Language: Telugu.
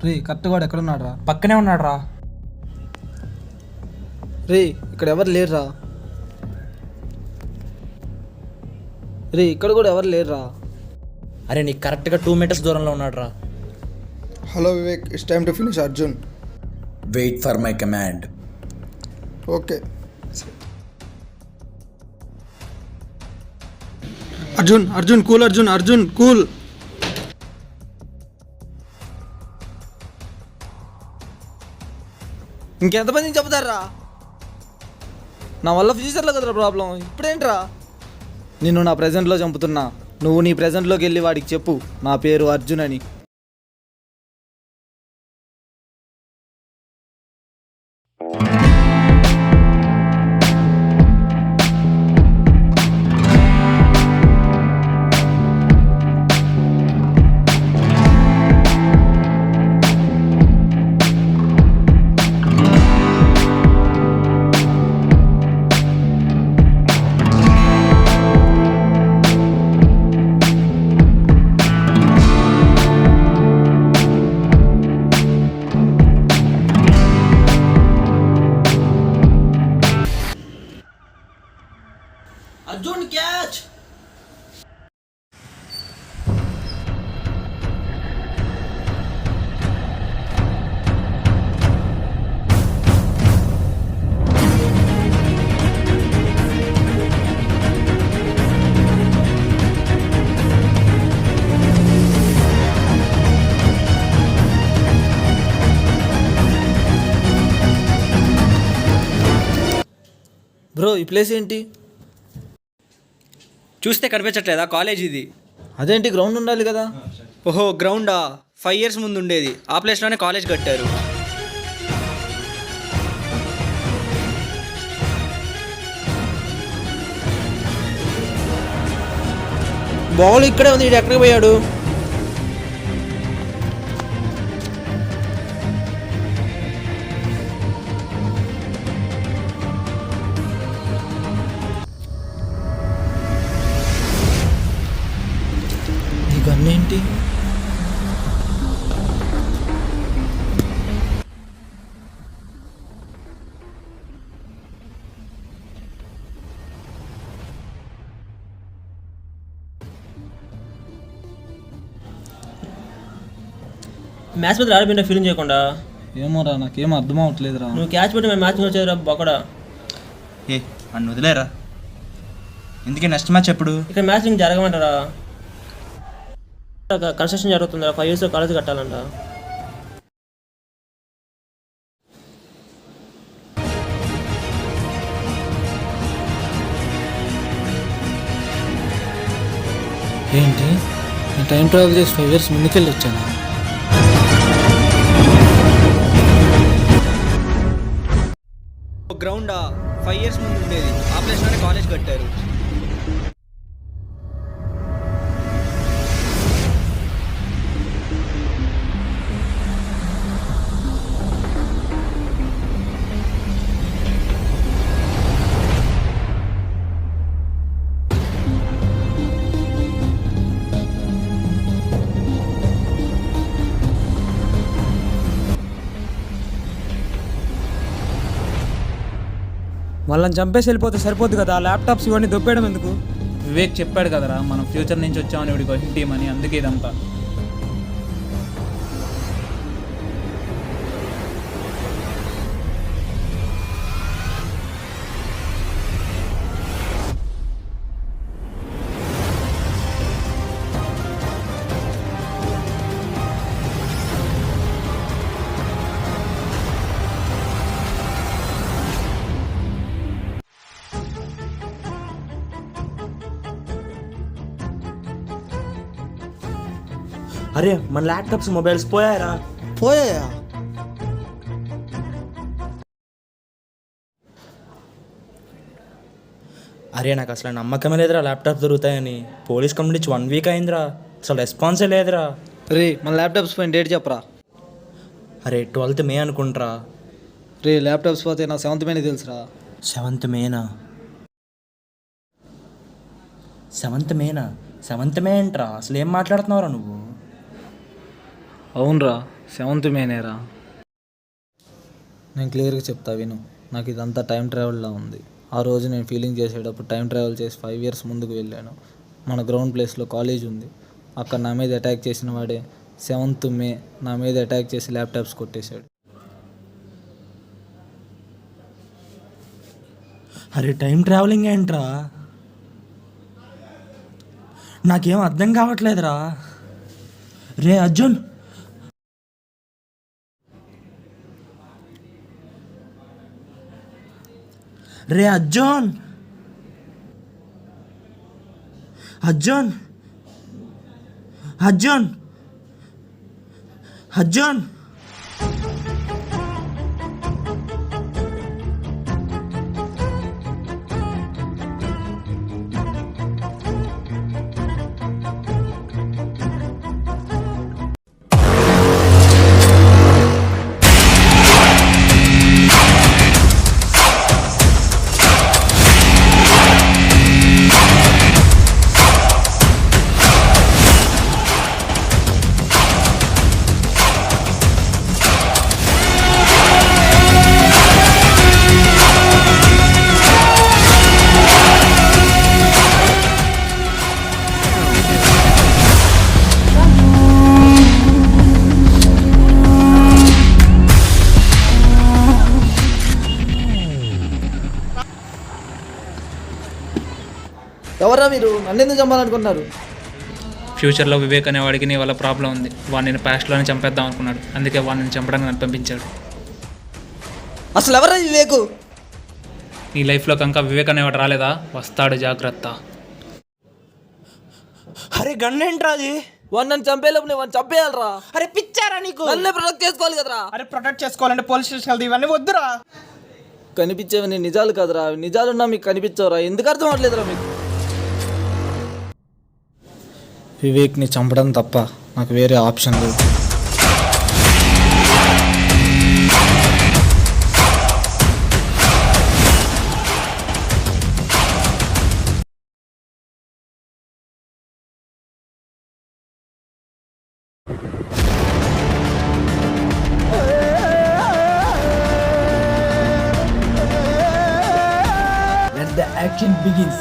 రే కరెక్ట్ వాడు ఎక్కడున్నాడు రా? పక్కనే ఉన్నాడు రా. రే ఇక్కడ ఎవరు లేరురా. రే ఇక్కడ కూడా ఎవరు లేరురా. అరే నీకు కరెక్ట్గా 2 మీటర్స్ దూరంలో ఉన్నాడు రా. Hello Vivek, it's time to finish Arjun. Wait for my command. Okay Arjun, Arjun cool, Arjun, Arjun cool. ఇంకెంతమంది చెబుతారా? నా వల్ల ఫ్యూచర్లో కదరా ప్రాబ్లం. ఇప్పుడేంట్రా? నిన్ను నా ప్రెజెంట్లో చంపుతున్నా. నువ్వు నీ ప్రెజెంట్లోకి వెళ్ళి వాడికి చెప్పు నా పేరు అర్జున్ అని. అర్జున్ క్యాచ్. బ్రో ఈ ప్లేస్ ఏంటి? చూస్తే కనిపించట్లేదా? కాలేజ్ ఇది. అదేంటి గ్రౌండ్ ఉండాలి కదా. ఓహో గ్రౌండా? 5 years ముందు ఉండేది. ఆ ప్లేస్లోనే కాలేజ్ కట్టారు. బాల్ ఇక్కడే ఉంది, ఇటు ఎక్కడికి పోయాడు? ఈ గన్ ఏంటి? మ్యాచ్ మీద ఆడిపోయిన ఫీలింగ్ చేయకుండా. ఏమోరా నాకేం అర్థం అవ్వట్లేదురా. నువ్వు క్యాచ్ పెట్టి మేము మ్యాచ్ వచ్చేది రా బొక్కడా. ఏ అన్ను వదిలేరా. ఎందుకే నెక్స్ట్ మ్యాచ్ ఎప్పుడు? ఇక్కడ మ్యాచ్ ఇంక జరగమంటారా? కన్స్ట్రక్షన్ జరుగుతుందా? 5 years కాలేజ్ కట్టాలంట. ఏంటి నేను టైం ట్రావెల్ చేసి 5 years ముందుకెళ్ళి వచ్చాను. గ్రౌండా? 5 years ముందు ఉండేది. ఆ ప్లేస్లోనే కాలేజ్ కట్టారు. వాళ్ళని చంపేసి వెళ్ళిపోతే సరిపోద్ది కదా. ల్యాప్టాప్స్ ఇవన్నీ దొబ్బేయడం ఎందుకు? వివేక్ చెప్పాడు కదరా మనం ఫ్యూచర్ నుంచి వచ్చామని, వీడికి హిట్ టీమ్ అని. అందుకే ఇదంతా. అరే మన ల్యాప్టాప్స్ మొబైల్స్ పోయారా? పోయాయా? అరే నాకు అసలు నమ్మకమే లేదురా ల్యాప్టాప్ దొరుకుతాయని. పోలీస్ కంప్లైంట్ ఇచ్చి 1 week అయిందిరా. అసలు రెస్పాన్సే లేదురా. రే మన ల్యాప్టాప్స్ పోయిన డేట్ చెప్పరా. అరే 12th May అనుకుంటారా. రే ల్యాప్టాప్స్ పోతే నా 7th May తెలుసురా. 7th Mayనా? 7th Mayనా? 7th May ఏంట్రా? అసలు ఏం మాట్లాడుతున్నావురా నువ్వు? అవునరా. 7th మేనేరా. నేను క్లియర్గా చెప్తా విను. నాకు ఇదంతా టైం ట్రావెల్లా ఉంది. ఆ రోజు నేను ఫీలింగ్ చేసేటప్పుడు టైం ట్రావెల్ చేసి 5 years ముందుకు వెళ్ళాను. మన గ్రౌండ్ ప్లేస్లో కాలేజ్ ఉంది. అక్కడ నా మీద అటాక్ చేసిన వాడే 7th మే నా మీద అటాక్ చేసి ల్యాప్టాప్స్ కొట్టేశాడు. అరే టైం ట్రావెలింగ్ ఏంట్రా? నాకేం అర్థం కావట్లేదురా. రే అర్జున్, రే అర్జున్, అర్జున్, అర్జున్, అర్జున్. ఎవరా మీరు? నన్ను ఎందుకు చంపాలనుకుంటున్నారు? ఫ్యూచర్లో వివేక్ అనేవాడికి నీ వల్ల ప్రాబ్లం ఉంది. వాడిని నేను పాస్ట్లోనే చంపేద్దాం అనుకున్నాడు. అందుకే వాడిని చంపడానికి నన్ను పంపించాడు. అసలు ఎవరా వివేకు? నీ లైఫ్లో కనుక వివేక్ అనేవాడు రాలేదా? వస్తాడు, జాగ్రత్త. అరే గన్ ఏంట్రా అది? వాడు నన్ను చంపేలోపు నేను వాడిని చంపేయాలరా. అరే పిచ్చారా నీకు? నన్నే ప్రొటెక్ట్ చేసుకోవాలి కదరా. అరే ప్రొటెక్ట్ చేసుకోవాలంటే పోలీస్ స్టేషన్ వెళ్తే ఇవన్నీ వద్దురా. కనిపించేవి నిజాలు కదరా. అవి నిజాలున్నా మీకు కనిపించవురా. ఎందుకు అర్థం అవ్వట్లేదురా మీకు? వివేక్ని చంపడం తప్ప నాకు వేరే ఆప్షన్ లేదు. Let the action begins.